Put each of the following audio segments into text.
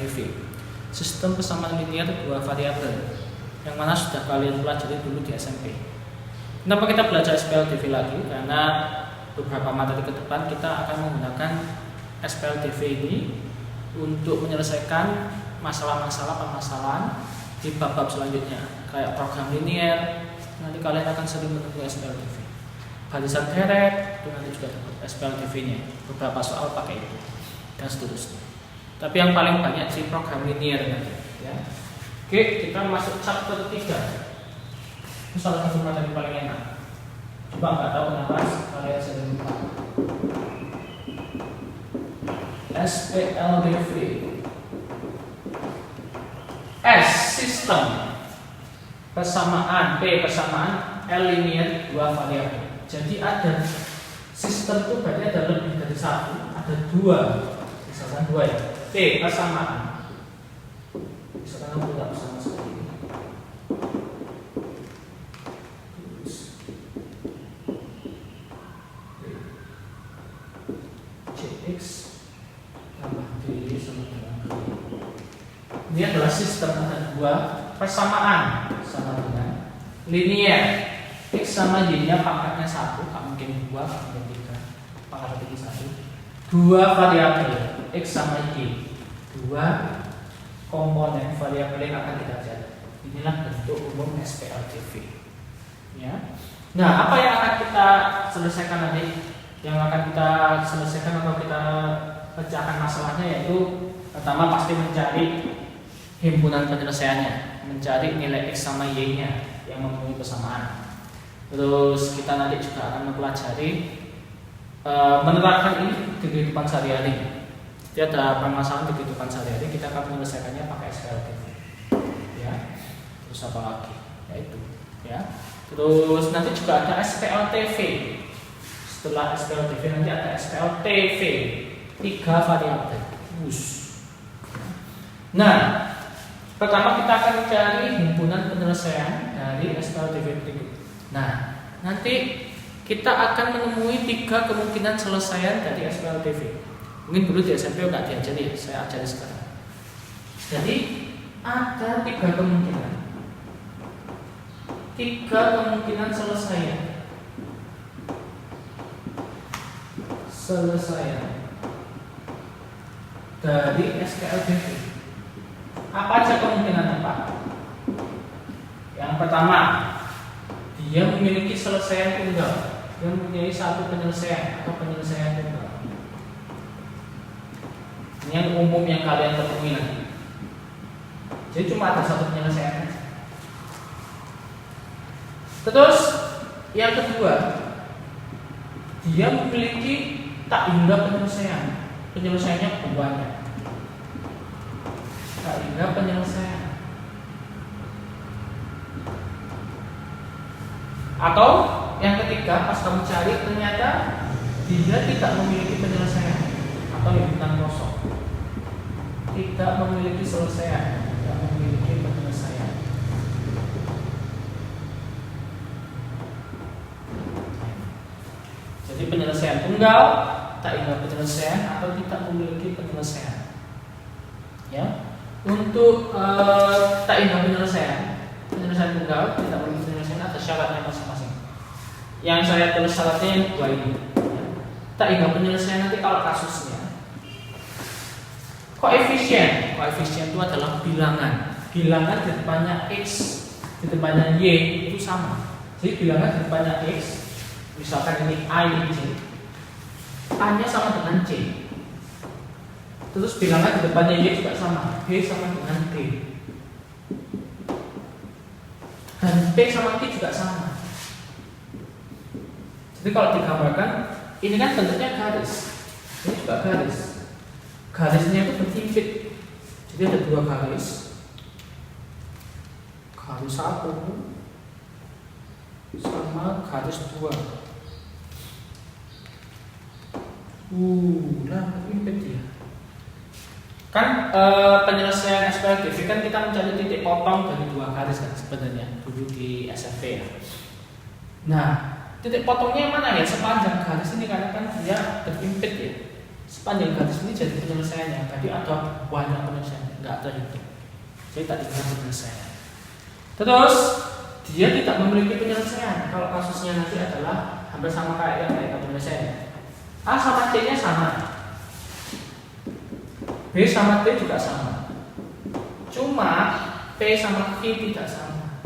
SPLDV, sistem persamaan linear dua variabel, yang mana sudah kalian pelajari dulu di SMP. Kenapa kita belajar SPLDV lagi? Karena beberapa materi ke depan kita akan menggunakan SPLDV ini untuk menyelesaikan masalah-masalah permasalahan di bab-bab selanjutnya, kayak program linear. Nanti kalian akan sering menemui SPLDV. Barisan deret, itu nanti juga dapat SPLDV-nya. Beberapa soal pakai itu dan seterusnya. Tapi yang paling banyak sih program linear nanti. Ya. Oke, kita masuk chapter 3. Itu salah satu materi paling enak. Coba nggak tahu kenapa kalian sering lupa. SPLDV. S sistem persamaan, P persamaan, L linear dua variabel. Jadi ada sistem itu berarti ada lebih dari satu, ada dua, misalkan dua ya. P persamaan, misalkan aku tidak bersama seperti ini. Cx tambah D sama dengan B. Ini adalah sistem ada dua persamaan sama dengan linear. X sama Y nya pangkatnya 1, tak mungkin 2, tak mungkin 3, pangkat tinggi 1. Dua variabel X sama Y, dua komponen variabel yang akan kita cari. Inilah bentuk umum SPLDV. Ya. Nah, apa yang akan kita selesaikan nanti? Yang akan kita selesaikan atau kita pecahkan masalahnya yaitu pertama pasti mencari himpunan penyelesaiannya, mencari nilai X sama Y nya yang memenuhi persamaan. Terus kita nanti juga akan mempelajari menerapkan ini di kehidupan sehari-hari. Jadi ada permasalahan di kehidupan sehari-hari, kita akan menyelesaikannya pakai SPLDV. Ya. Terus apa lagi? Ya itu. Ya. Terus nanti juga ada SPLTV. Setelah SPLTV nanti ada SPLTV, 3 variabel. Nah, pertama kita akan mencari himpunan penyelesaian dari SPLDV berikut. Nah, nanti kita akan menemui 3 kemungkinan selesaian dari SPLDV. Mungkin dulu di SMP nggak diajari ya, saya ajari sekarang. Jadi ada 3 kemungkinan. 3 kemungkinan selesaian dari SPLDV. Apa aja kemungkinan Pak? Yang pertama, dia memiliki selesaian tunggal, dia mempunyai satu penyelesaian atau penyelesaian tunggal. Ini yang umum yang kalian temui nanti. Jadi cuma ada satu penyelesaian. Terus yang kedua, dia memiliki tak hingga penyelesaian. Penyelesaiannya banyak. Tak hingga penyelesaian. Atau yang ketiga, pas kamu cari ternyata dia tidak memiliki penyelesaian atau himpunan kosong, tidak memiliki selesaian, tidak memiliki penyelesaian. Jadi penyelesaian tunggal, tak hingga penyelesaian atau tidak memiliki penyelesaian. Ya, untuk tak hingga penyelesaian tunggal, tidak memiliki penyelesaian ada syaratnya masing-masing. Yang saya tulis syaratnya yang dua ini. Ya. Tak hingga penyelesaian nanti kalau kasusnya koefisien itu adalah bilangan. Bilangan di depannya X, di depannya Y itu sama. Jadi bilangan di depannya X, misalkan ini A ini C, A nya sama dengan C. Terus bilangan di depannya Y juga sama, B sama dengan D, dan P sama Q juga sama. Jadi kalau digambarkan, ini kan bentuknya garis, ini juga garis. Garisnya itu berhimpit. Jadi ada 2 garis. Garis 1 sama garis 2. Nah berhimpit ya. Kan penyelesaian SPLDV kan kita mencari titik potong dari 2 garis kan sebenarnya dulu di SMP ya. Nah, titik potongnya yang mana ya? Sepanjang garis ini karena kan dia berhimpit ya. sepanjang garis ini jadi penyelesaiannya. Tadi ada banyak penyelesaian, nggak ada itu. Jadi tak dikira penyelesaian. Terus dia tidak memiliki penyelesaian. Kalau kasusnya nanti adalah hampir sama kayak yang kayak penyelesaian. A sama C nya sama, B sama D juga sama. Cuma P sama Q tidak sama.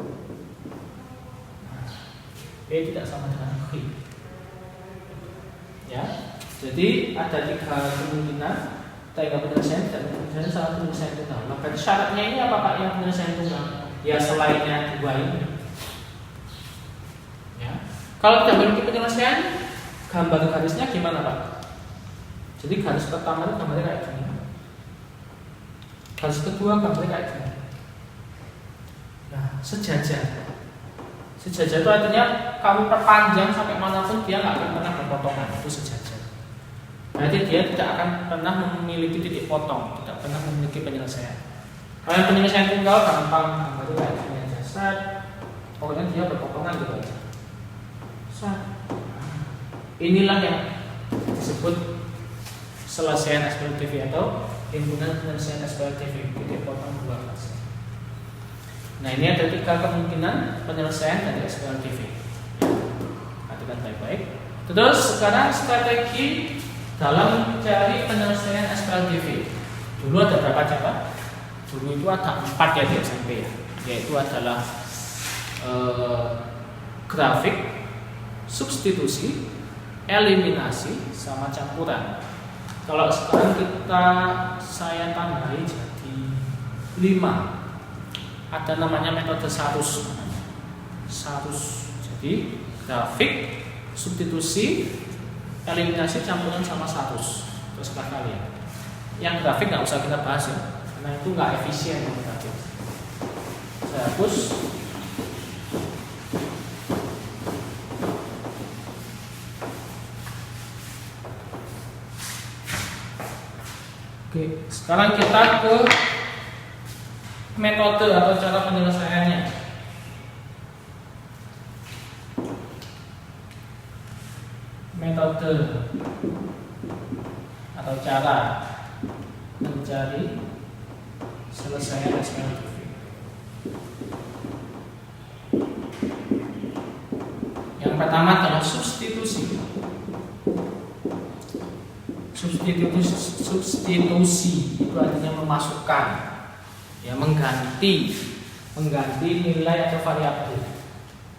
P tidak sama dengan Q. Ya, jadi ada 3 kemungkinan. Tiga penyelesaian dan penyelesaian salah penyelesaian tunggal. Maka syaratnya ini apa Pak yang penyelesaian tunggal? Ya selainnya 2 ini. Ya. Kalau tidak memiliki penyelesaian, gambar garisnya gimana Pak? Jadi garis pertama itu gambarnya kayak gini. Garis kedua gambarnya kayak gini. Nah, sejajar. Sejajar itu artinya kamu perpanjang sampai manapun dia nggak akan pernah berpotongan, itu sejajar. Berarti dia tidak akan pernah memiliki titik potong, tidak pernah memiliki penyelesaian. Kalau yang penyelesaian tunggal gampang, gambar itu kayak gini aja. Set. Pokoknya dia berpotongan gitu aja. Set. Inilah yang disebut selesaian SPLTV atau himpunan penyelesaian SPLTV, titik potong 2 fase. Nah, ini ada 3 kemungkinan penyelesaian dari SPLTV. Perhatikan baik-baik. Terus sekarang strategi dalam mencari penyelesaian SPLTV. Dulu ada berapa cara? Dulu itu ada 4 ya di SMP ya. Yaitu adalah grafik, substitusi, eliminasi, sama campuran. Kalau sekarang saya tambahin jadi 5. Ada namanya metode sarus. Jadi grafik, substitusi, eliminasi, campuran sama sarus. Terserah kalian. Yang grafik nggak usah kita bahas ya, karena itu nggak efisien yang grafik. Saya hapus. Oke, sekarang kita ke metode atau cara penyelesaiannya. Metode atau cara mencari selesaian SPLTV. Yang pertama adalah substitusi. Substitusi itu artinya memasukkan, ya mengganti nilai atau variabel,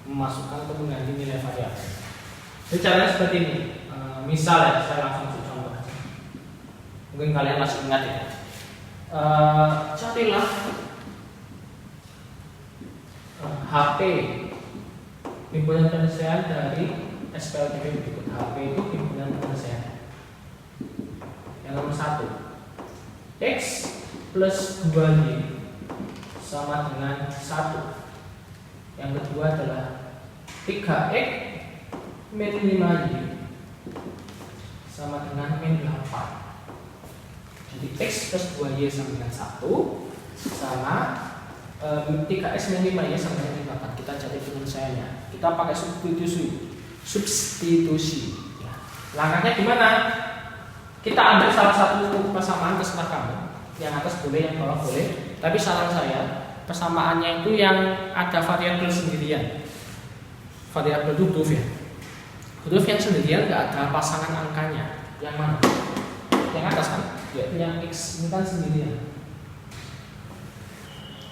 memasukkan atau mengganti nilai variabel. Jadi caranya seperti ini. Misal ya, saya langsung contoh aja. Mungkin kalian masih ingat ya. Carilah HP himpunan penyelesaian dari SPLTV berikut. HP itu himpunan penyelesaian. Yang nomor 1, X plus 2Y sama dengan 1. Yang kedua adalah 3X min 5Y sama dengan min 8. Jadi X plus 2Y sama dengan 1 sama 3X min 5Y sama dengan 8. Kita cari penyelesaiannya. Kita pakai substitusi ya. Langkahnya gimana? Kita ambil salah satu persamaan, terserah kamu. Yang atas boleh, yang bawah boleh. Tapi saran saya, persamaannya itu yang ada variabel sendirian. Variabel itu huruf ya. Huruf yang sendirian nggak ada pasangan angkanya. Yang mana? Yang atas kan? Yaitu yang X ini kan sendirian.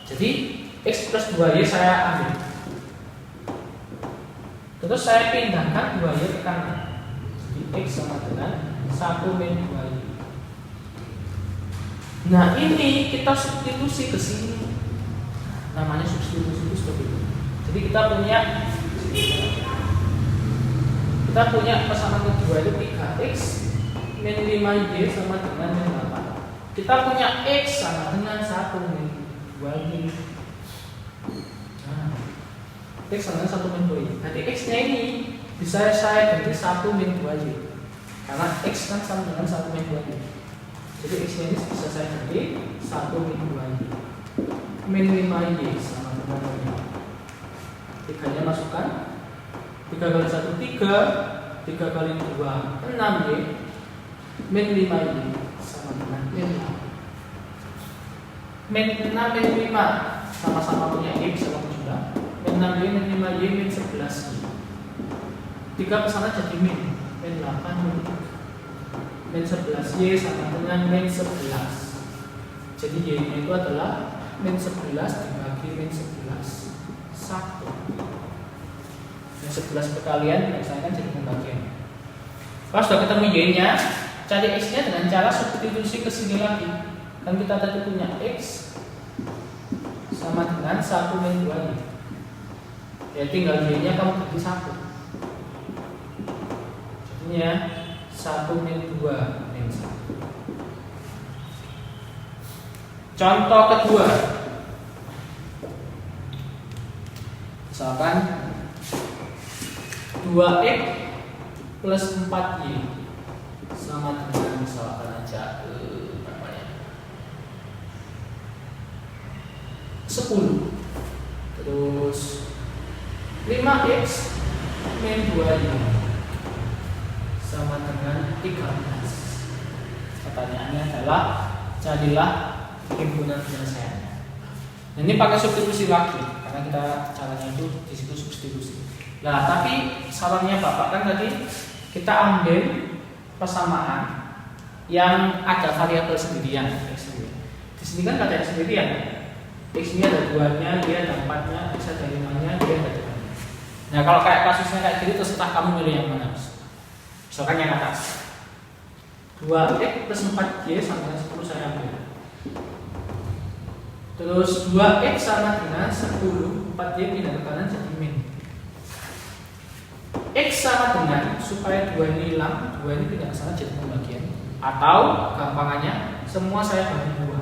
Jadi X plus 2Y saya ambil. Terus saya pindahkan 2Y ke kanan. Jadi X sama dengan 1 min 2Y. Nah ini kita substitusi ke sini. Namanya substitusi itu seperti itu. Jadi kita punya persamaan kedua itu 3X min 5Y sama dengan min 8. Kita punya X sama dengan 1 min 2Y. Nah, X sama dengan 1 min 2Y. Nanti X nya ini bisa saya ganti 1 min 2Y. Karena X kan sama dengan 1 min 2Y. Jadi X nya ini bisa saya ganti 1 min 2Y. Min 5Y sama dengan min 8. 3 nya masukkan. 3 kali 1 3, 3 kali 2 6Y min 5Y sama dengan min 6. Min 6 min 5 sama-sama punya X sama juga. Min 6Y min 5Y min 11Y. 3 kesana jadi min 8 min 3. Min 11Y sama dengan min 11. Jadi Y nya itu adalah min 11 dibagi min 11 1. Min 11 perkalian misalkan jadi pembagian. Kalau sudah ketemu Y nya, cari X nya dengan cara substitusi ke sini lagi. Kan kita tadi punya X sama dengan 1 min 2Y. Ya tinggal Y nya kamu ganti 1. Jadinya 1 min 2 min 1. Contoh kedua, misalkan 2X plus 4Y sama dengan misalkan aja berapa ya? 10. Terus 5X min 2Y sama dengan 13. Pertanyaannya adalah carilah himpunan penyelesaiannya. Nah, ini pakai substitusi lagi karena kita caranya itu di situ substitusi. Nah, tapi sarannya Bapak kan tadi kita ambil persamaan yang ada variabel sendirian X sendiri. Di sini kan ada X sendirian. X ini ada 2-nya, dia ada 4-nya, X ada 5-nya, dia ada 2-nya. Nah, kalau kayak kasusnya kayak gini terserah kamu milih yang mana. Misalkan yang atas 2X plus 4Y sama dengan 10 saya ambil. Terus 2X sama dengan 10, 4Y pindah ke kanan jadi min. X sama dengan, supaya 2 ini hilang, 2 ini pindah ke sana jadi pembagian. Atau gampangannya semua saya bagi 2.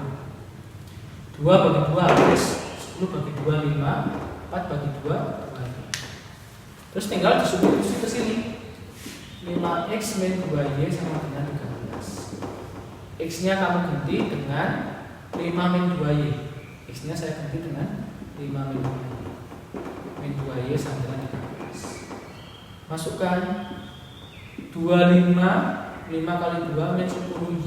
2 bagi 2 X, 10 bagi 2 5, 4 bagi 2 2. Terus tinggal disubstitusi ke sini. 5X min 2Y sama dengan 13. X-nya kamu ganti dengan 5 min 2Y. X-nya saya ganti dengan 5 min 2Y. Min 2Y sama dengan 13. Masukkan 25, 5 kali 2 min 10Y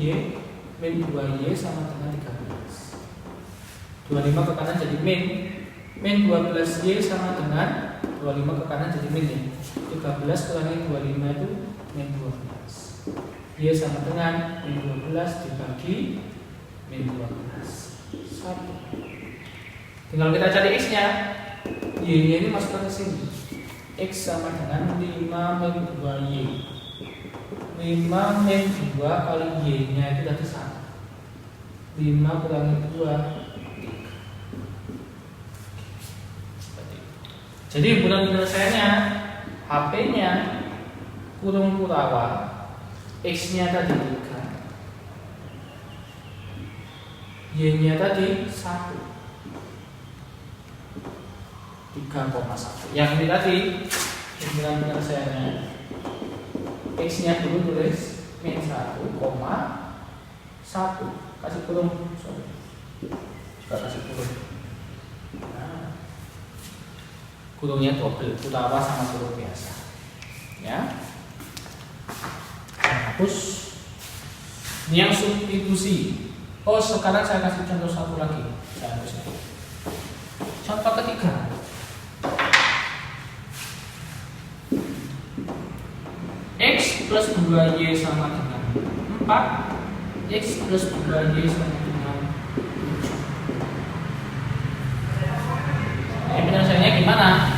min 2Y sama dengan 13. 25 ke kanan jadi min 12Y sama dengan 25 ke kanan jadi min ya. 13 kurangi 25 itu min 12. Y sama dengan min 12 dibagi min 12 1. Tinggal kita cari X nya. Y nya ini masukkan ke sini. X sama dengan 5 min 2Y. 5 min 2 kali Y nya itu tadi 1. 5 kurangi 2 Jadi himpunan penyelesaiannya HP-nya kurung Kurawa, X-nya tadi 3, Y-nya tadi 1, 3,1. Yang ini tadi himpunan penyelesaiannya, X-nya dulu tulis min 1, 1, kasih kurung, juga kasih kurung. Kurungnya double, Kurawa sama kurung biasa. Ya. Hapus. Ini yang substitusi. Oh, sekarang saya kasih contoh satu lagi. Saya hapus itu. Contoh ketiga. X plus 2Y sama dengan 4. X plus 2Y sama dengan 7. Penyelesaiannya gimana?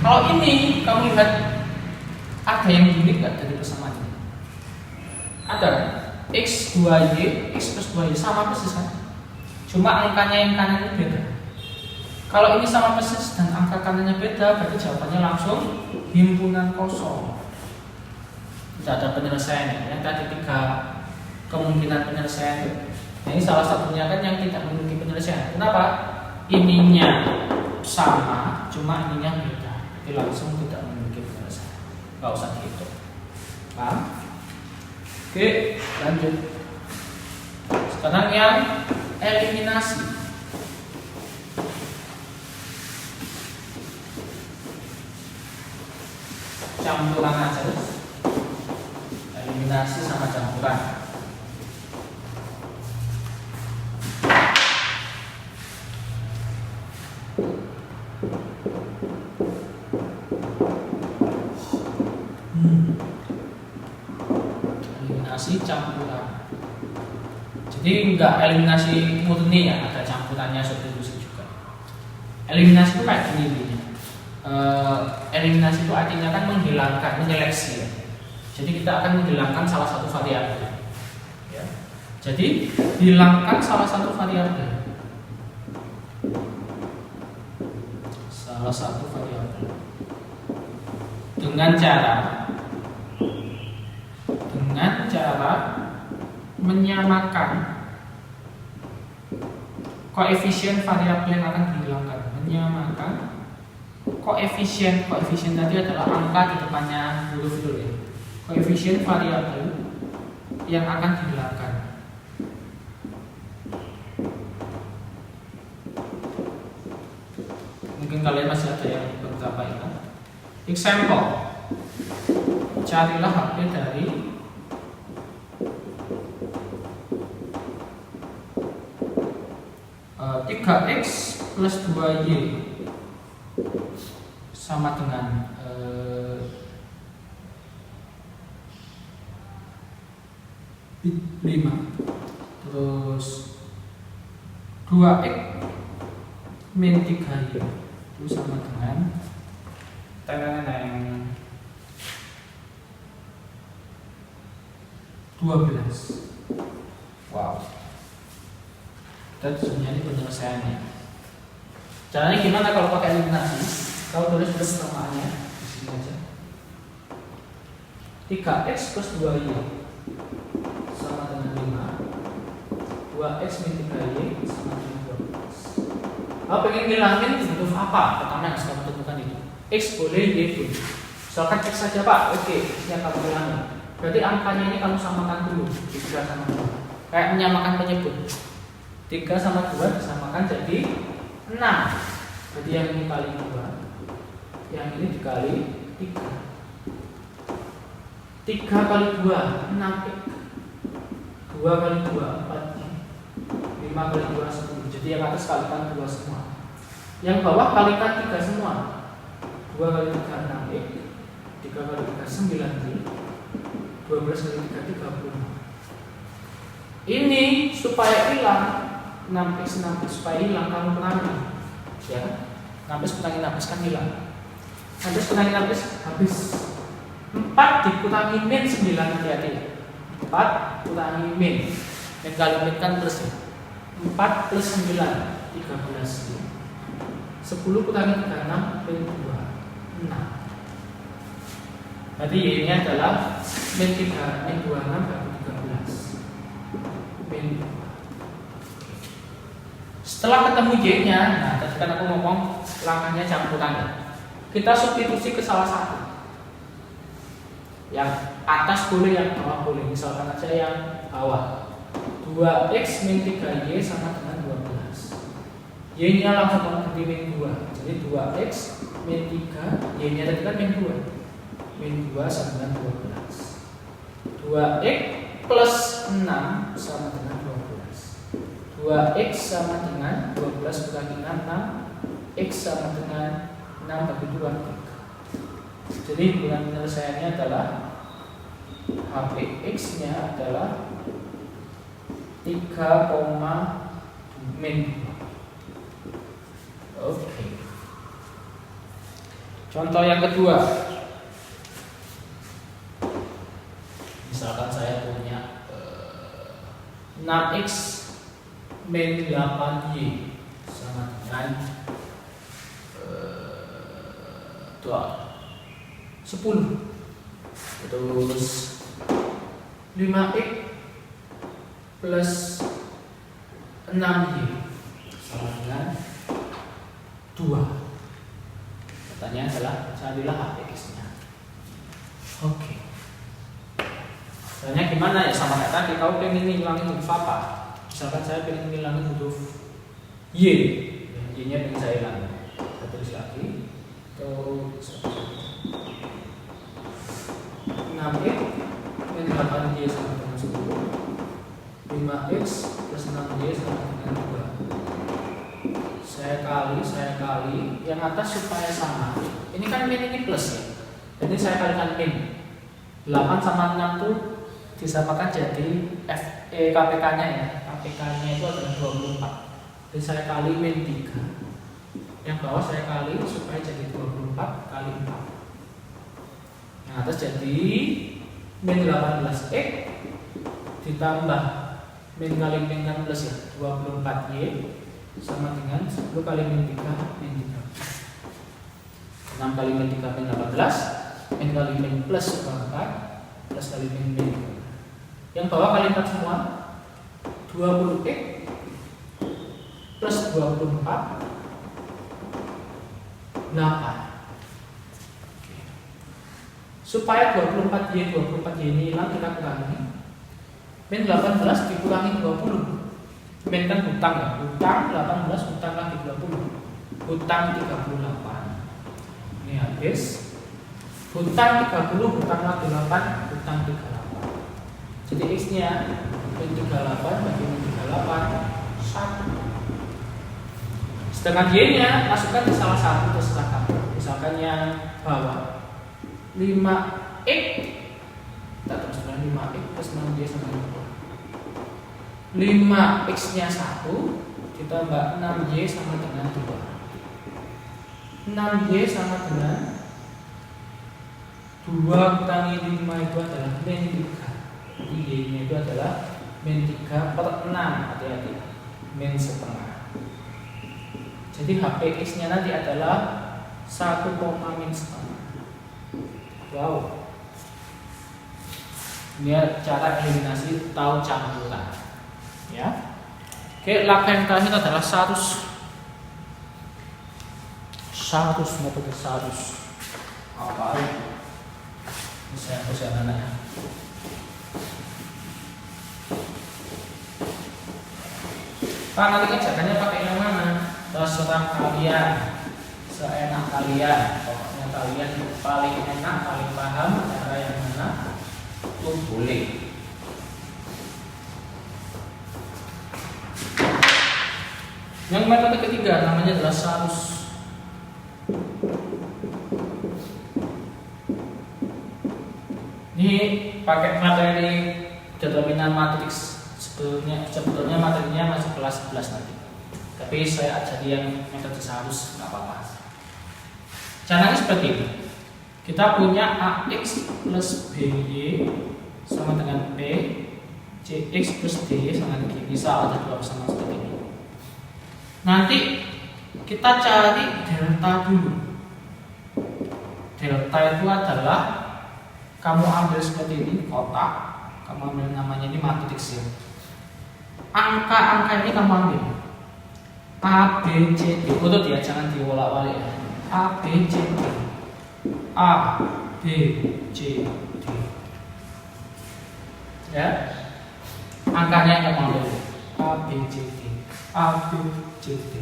Kalau ini kamu lihat ada yang unik nggak dari persamaan ini? Ada. X 2Y, X plus 2Y sama persis kan? Cuma angkanya yang kanan itu beda. Kalau ini sama persis dan angka kanannya beda, berarti jawabannya langsung himpunan kosong. Tidak ada penyelesaiannya. Yang tadi 3 kemungkinan penyelesaian. Nah, ini salah satunya kan yang tidak memiliki penyelesaian. Kenapa? Ininya sama, cuma ininya beda. Jadi langsung tidak memiliki penyelesaian. Gak usah dihitung. Paham? Oke, lanjut. Sekarang yang eliminasi. Campuran aja. Eliminasi. eliminasi sama campuran. Eliminasi campuran. Jadi enggak eliminasi murni ya, ada campurannya substitusi juga. Eliminasi itu kayak gini. Eliminasi itu artinya kan menghilangkan, menyeleksi ya. Jadi kita akan menghilangkan salah satu variabel. Ya. Jadi hilangkan salah satu variabel. Salah satu variabel dengan cara menyamakan koefisien variabel yang akan dihilangkan. Menyamakan koefisien tadi adalah angka di depannya huruf dulu ya. Koefisien variabel yang akan dihilangkan. Mungkin kalian masih ada yang beberapa ingat. Example, carilah HP dari 3x plus 2y sama dengan 5. Terus 2x min 3y itu sama dengan 12. Wow. Dan sebenarnya ini penyelesaiannya. Caranya gimana kalau pakai eliminasi? Kau tulis dulu persamaannya di sini aja. 3x plus 2y sama dengan 5. 2x min 3y sama dengan 12. Kalau pengen ngilangin huruf apa? Pertama yang harus kamu temukan itu. X boleh, Y boleh. Misalkan X saja Pak, oke, X-nya kamu hilangin. Berarti angkanya ini kamu samakan dulu 3 sama 2. Kayak menyamakan penyebut. 3 sama 2 disamakan jadi 6. Jadi yang ini kali 2, yang ini dikali 3. 3 kali 2 6x. 2 kali 2 4. 5 kali 2 10. Jadi yang atas kalikan 2 semua. Yang bawah kalikan 3 semua. 2 kali 3 6x. 3 kali 3 9x. 12 kali 3 30. Ini supaya hilang 6x supaya hilang kamu kurangi, ya. 6x kurangi 6x kan hilang. 6x kurangi 6x habis. 4 dikurangi min 9 hati-hati. 4 kurangi min. Min kali min kan plus ya. 4 plus 9 13. 10 kurangi 36 min 2 6. Jadi Y-nya adalah min 3 min 26 bagi 13 min 2. Setelah ketemu Y-nya, nah tadi kan aku ngomong langkahnya campuran. Kita substitusi ke salah satu. Yang atas boleh, yang bawah boleh. Misalkan aja yang bawah. 2x min 3y sama dengan 12. Y-nya langsung ganti min 2. Jadi 2x min 3, Y-nya tadi kan min 2. Min 2 sama dengan 12. 2x plus 6 sama dengan 12. 2x sama dengan 12 kurangi 6, x sama dengan 6 bagi 2 3. Jadi hubungan penyelesaiannya adalah HPX nya adalah 3, min 2. Oke. Contoh yang kedua. Misalkan saya punya 6x min 8y sama dengan 10. Terus 5x plus 6y sama dengan 2. Pertanyaan adalah carilah HPX-nya. Oke. Caranya gimana ya, sama kayak tadi, kau pengen ngilangin huruf apa? Misalkan saya pengen ngilangin huruf Y, Y-nya pengen saya hilangin. Saya tulis lagi. Terus 6x min 8y saya kali, yang atas supaya sama. Ini kan min ini plus ya. Jadi saya kalikan min. 8 sama 6 tuh disamakan jadi KPK-nya ya. KPK-nya itu adalah 24. Jadi saya kali min 3. Yang bawah saya kali supaya jadi 24 kali 4. Yang atas jadi min 18x ditambah min kali min kan plus ya 24y sama dengan 10 kali min 3 min 3. 6 kali min 3 min 18, min kali min plus 24 plus kali min. Yang bawah kali 4 semua 20x plus 24 8. Supaya 24y ini hilang, kita kurangi. Min 18 dikurangi 20. Min kan hutang ya. Hutang 18 hutang lagi 20. Hutang 38. Ini habis. Hutang 30 hutang lagi 8, hutang 38. Jadi X-nya min 38 bagi min 38 1. Sedangkan Y-nya masukkan di salah satu terserah kamu. Misalkan yang bawah 5x, kita terus 5x plus 6y sama 2. 5x-nya 1 ditambah 6y sama dengan 2. 6y sama dengan 2 kurangi 5 itu adalah min 3. Jadi y-nya itu adalah min 3 per 6. Hati-hati, min setengah. Jadi HPX-nya nanti adalah 1, min setengah. Wow. Ini cara eliminasi tahu campuran. Ya. Oke, langkah yang terakhir adalah 100 metode 100. Apa itu? Ini saya hapus ya anak ya. Pak, nanti kerjakannya pakai yang mana? Terserah kalian, seenak kalian. Pokoknya kalian paling enak, paling paham cara yang mana itu boleh. Yang metode ketiga namanya adalah 100. Ini pakai materi determinan matriks. Sebetulnya materinya masih kelas 11 nanti. Tapi saya ajari yang metode 100, nggak apa-apa. Caranya seperti ini. Kita punya AX plus BY sama dengan P, CX plus DY sama dengan G. Misal ada dua persamaan seperti ini. Nanti kita cari delta dulu. Delta itu adalah kamu ambil seperti ini kotak, kamu ambil namanya ini matriks ya. Angka-angka ini kamu ambil A, B, C, D. Urut ya, jangan diwolak-walik ya. A, B, C, D. A, B, C, D. Ya. Angkanya yang kamu ambil A, B, C, D. A, B, C, D.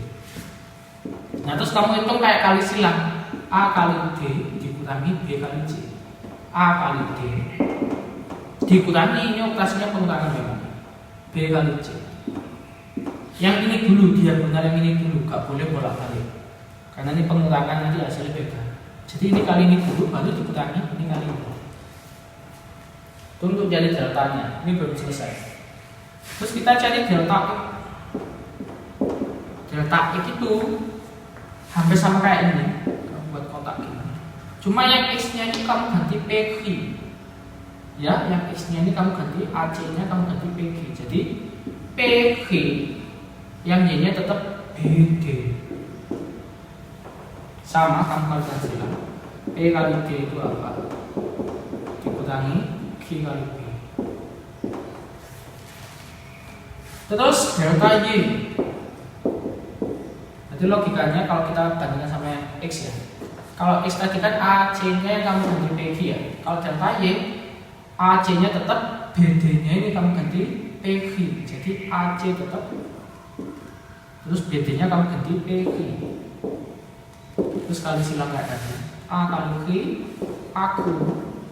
Nah, terus kamu hitung kayak kali silang. A kali D dikurangi B kali C. A kali D dikurangi, ini operasinya pengurangan memang, B kali C. Yang ini dulu, diagonal yang ini dulu, gak boleh bolak-balik karena ini pengurangan, nanti hasilnya beda. Jadi ini kali ini dulu, baru dikurangi ini kali ini. Itu untuk jadi deltanya, ini belum selesai. Terus kita cari delta X. Delta X itu hampir sama kayak ini, kamu buat kotak gini. Cuma yang X-nya ini kamu ganti PQ. Ya, yang X-nya ini kamu ganti AC-nya, kamu ganti PQ. Jadi PQ yang Y-nya tetap BD. Sama, kamu kalikan silang. P kali D itu apa? Dikurangi Q kali B. Terus delta Y. Jadi logikanya kalau kita bandingkan sama yang X ya. Kalau X tadi kan AC-nya yang kamu ganti PQ ya. Kalau delta Y, AC-nya tetap, BD-nya ini kamu ganti PQ. Jadi AC tetap, terus BD-nya kamu ganti PQ. Terus kali silang kayak tadi. A kali Q, aku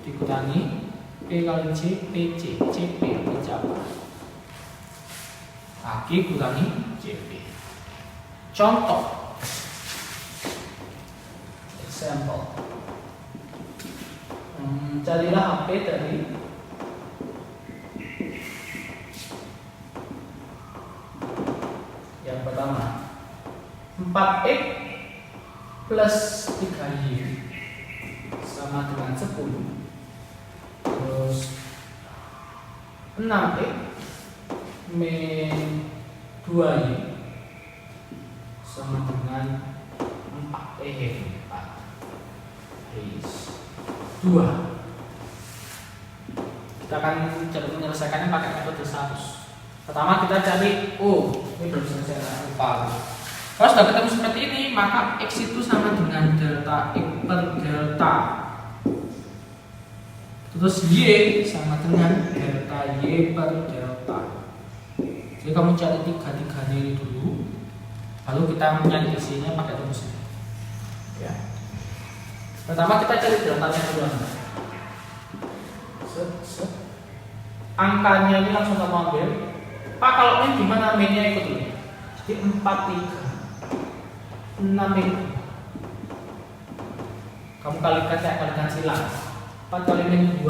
dikurangi P kali C, PC, CP, apa? A Q kurangi CP. Contoh Example. Carilah HP dari yang pertama 4x plus 3y sama dengan 10. Terus 6x min 2y sama dengan 4. 2. Kita akan coba menyelesaikannya pakai metode 100. Pertama kita cari ini belum selesai lupa. Kalau sudah ketemu seperti ini, maka x itu sama dengan delta x per delta. Terus y sama dengan delta y per delta. Jadi kamu cari 3 ini dulu, lalu kita mencari isinya pakai rumus ini. Ya. Pertama kita cari deltanya dulu. Angkanya ini langsung kamu ambil. Pak, kalau min gimana? Minnya ikut ini. Jadi 4, 3, 6 min. Kamu kalikan silang. 4 kali min 2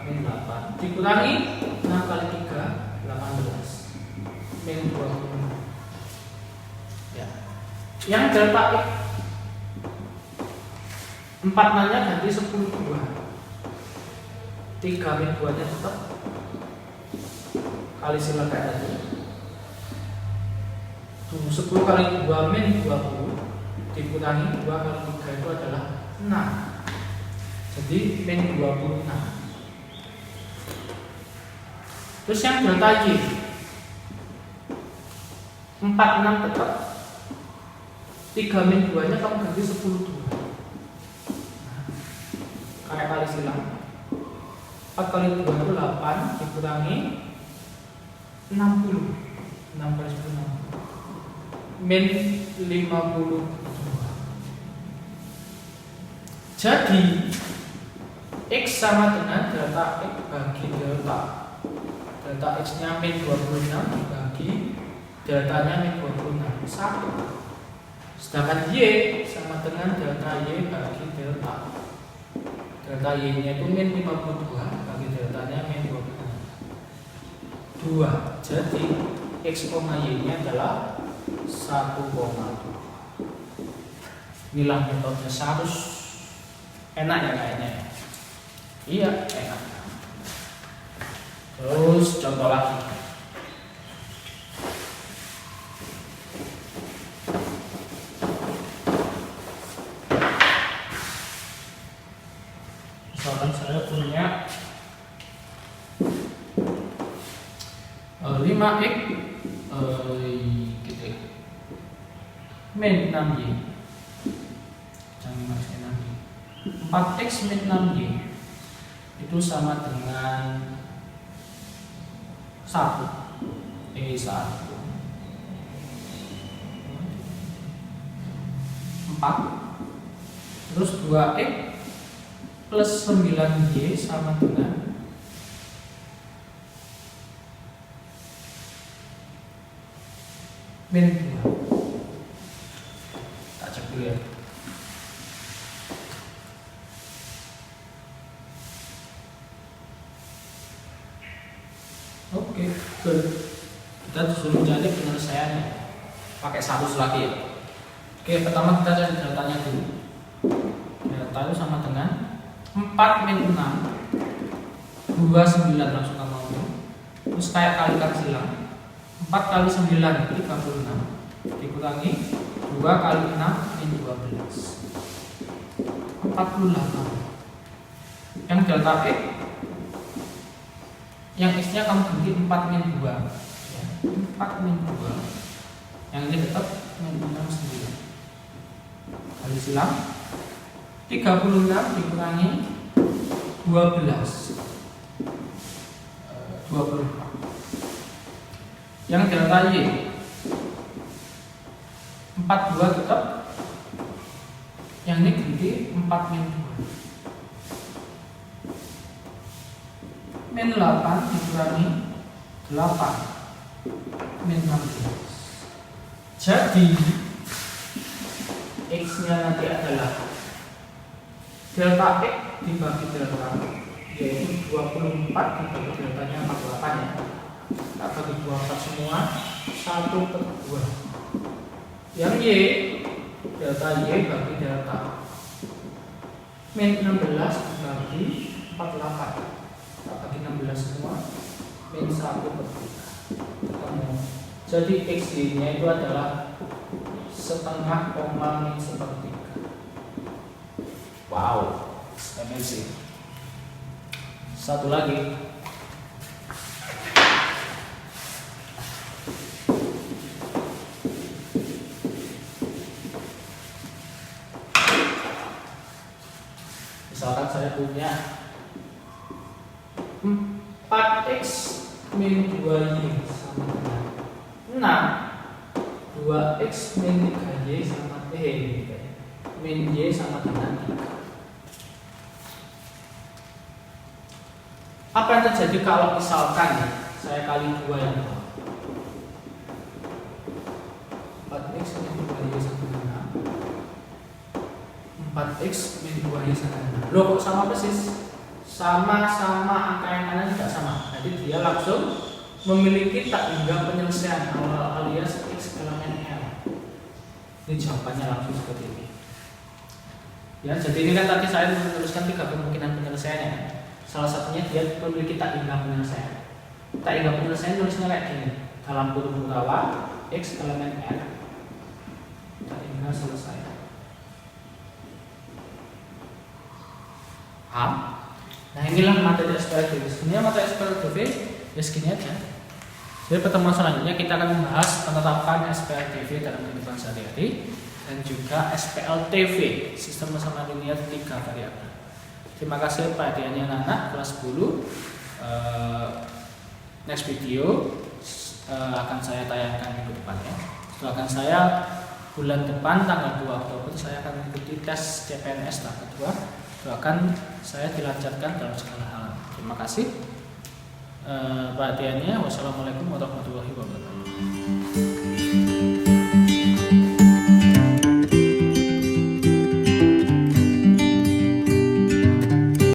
min 8 dikurangi 6 kali 3 18 min 20. Ya. Yang delta x 4 nanya ganti 10 2. 3 min 2 nya tetap kali silang kayak tadi. 10 kali 2 min 20 dikurangi 2 kali 3 itu adalah 6. Jadi min 26. Terus yang delta y 4, 6 tetap. 3 min 2 nya kamu ganti 10 2. Kayak kali silang. 4 kali 2 itu 8 dikurangi 60. 6 kali 10 60. Min 52. Jadi x sama dengan delta x bagi delta. Delta x nya min 26 dibagi deltanya min 26 1. Sedangkan y sama dengan delta y bagi delta. Delta y nya itu min 52 bagi deltanya min 26 2. Jadi x, y nya adalah 1,2. Inilah metode 100. Enak ya kayaknya. Iya, enak. Terus contoh lagi. Misalkan saya punya 5x gitu. Min 6y. Jangan masih 6y. 4x min 6y itu sama dengan 1. 4. Terus 2x plus 9y sama dengan min 2. Tak cek dulu ya. Oke, good. Kita disuruh mencari penyelesaiannya pakai 100 lagi ya. Oke, pertama kita cari deltanya dulu. Delta itu sama dengan 4 min 6 29 langsung kamu ambil. Terus kayak kalikan silang. 4 kali 9 36 dikurangi 2 kali 6 min 12 48. Yang delta x, yang x nya kamu ganti 4 min 2 ya, 4 min 2. Yang ini tetap min 6 9 kali silang 36 dikurangi 12 24. Yang delta y 42 tetap. Yang ini ganti 4 min 2 min 8 dikurangi 8 min 16. Jadi x nya nanti adalah delta X dibagi delta yaitu 24 dibagi deltanya 48 ya. Kita bagi 24 semua 1/2. Yang Y, delta Y bagi delta min 16 dibagi 48. Kita bagi 16 semua min 1/3 ketemu. Jadi XY nya itu adalah setengah koma min 1/3. Wow, amazing. Satu lagi. Misalkan saya punya 4x min 2y sama dengan 6. 2x min 3y sama min y sama dengan 3. Apa yang terjadi kalau misalkan saya kali 2 yang bawah? 4x min 2y sama dengan 4x min 2y sama dengan. Loh kok sama persis? Sama-sama angka yang kanan tidak sama. Jadi dia langsung memiliki tak hingga penyelesaian alias x elemen L. Ini jawabannya langsung seperti ini. Ya, jadi ini kan tadi saya menuliskan 3 kemungkinan penyelesaiannya. Salah satunya dia memiliki tak hingga penyelesaian. Tak hingga penyelesaian tulisnya kayak gini. Dalam kurung utama x elemen L. Tak hingga selesai. Paham? Nah inilah materi SPLDV. Sebenarnya materi SPLDV ya segini aja. Jadi pertemuan selanjutnya kita akan membahas penerapan SPLDV dalam kehidupan sehari-hari dan juga SPLTV, sistem bersama linear 3 variabel. Terima kasih perhatiannya anak-anak kelas 10. Next video akan saya tayangkan minggu depan ya. Doakan saya bulan depan tanggal 2 Oktober saya akan mengikuti tes CPNS tahap kedua. Doakan saya dilancarkan dalam segala hal. Terima kasih perhatiannya. Wassalamualaikum warahmatullahi wabarakatuh.